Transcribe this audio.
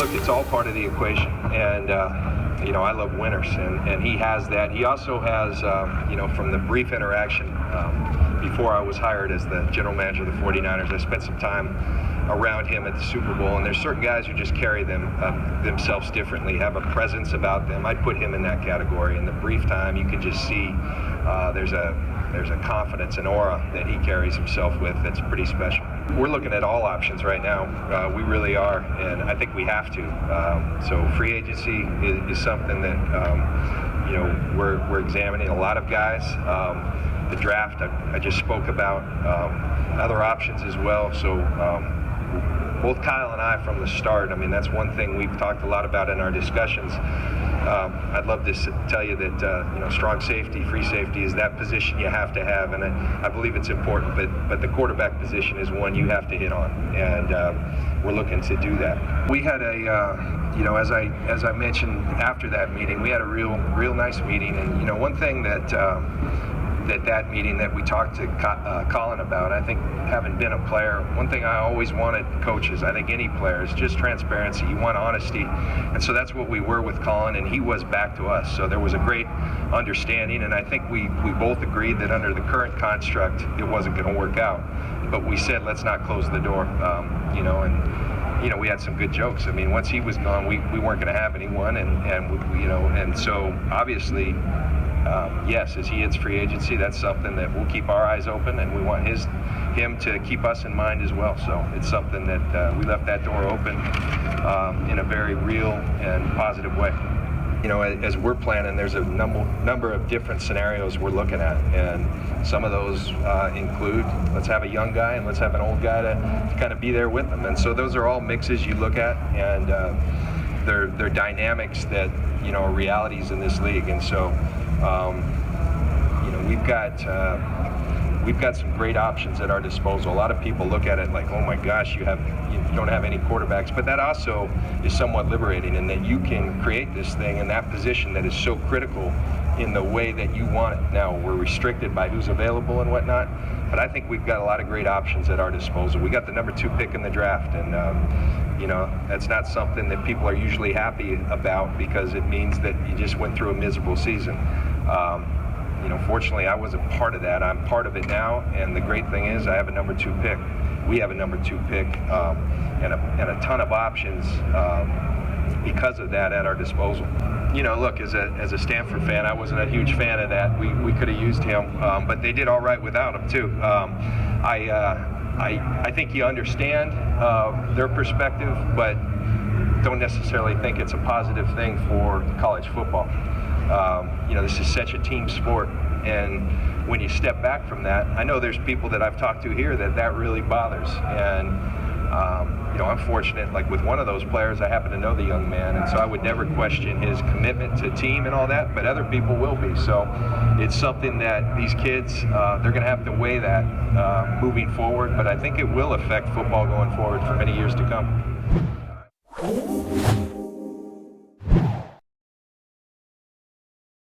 look, it's all part of the equation, and I love winners, and he has that. He also has, from the brief interaction before I was hired as the general manager of the 49ers, I spent some time around him at the Super Bowl, and there's certain guys who just carry themselves differently, have a presence about them. I'd put him in that category. In the brief time, you can just see there's a confidence and aura that he carries himself with that's pretty special. We're looking at all options right now. We really are, and I think we have to. So free agency is something that we're examining a lot of guys. The draft I just spoke about, other options as well. So both Kyle and I from the start, I mean, that's one thing we've talked a lot about in our discussions. I'd love to tell you that strong safety, free safety is that position you have to have, and I believe it's important. But the quarterback position is one you have to hit on, and we're looking to do that. We had as I mentioned after that meeting, we had a real nice meeting, and one thing that meeting that we talked to Colin about, I think having been a player, one thing I always wanted coaches, I think any player, is just transparency. You want honesty, and so that's what we were with Colin, and he was back to us. So there was a great understanding, and I think we both agreed that under the current construct, it wasn't going to work out. But we said, let's not close the door, and we had some good jokes. I mean, once he was gone, we weren't going to have anyone, and so obviously. Yes, as he hits free agency, that's something that we'll keep our eyes open, and we want him to keep us in mind as well. So it's something that we left that door open in a very real and positive way. As we're planning, there's a number of different scenarios we're looking at, and some of those include, let's have a young guy and let's have an old guy to kind of be there with them. And so those are all mixes you look at, and they're dynamics that are realities in this league. And so we've got some great options at our disposal. A lot of people look at it like, oh my gosh, you don't have any quarterbacks, but that also is somewhat liberating in that you can create this thing in that position that is so critical in the way that you want it. Now, we're restricted by who's available and whatnot, but I think we've got a lot of great options at our disposal. We got the number 2 pick in the draft, and that's not something that people are usually happy about because it means that you just went through a miserable season. Fortunately, I wasn't part of that. I'm part of it now, and the great thing is I have a number 2 pick. We have a number 2 pick and a ton of options because of that at our disposal. Look, as a Stanford fan, I wasn't a huge fan of that. We could have used him, but they did all right without him too. I think you understand their perspective, but don't necessarily think it's a positive thing for college football. This is such a team sport, and when you step back from that, I know there's people that I've talked to here that really bothers, and I'm fortunate, like with one of those players, I happen to know the young man, and so I would never question his commitment to team and all that, but other people will be. So it's something that these kids, they're going to have to weigh that moving forward, but I think it will affect football going forward for many years to come.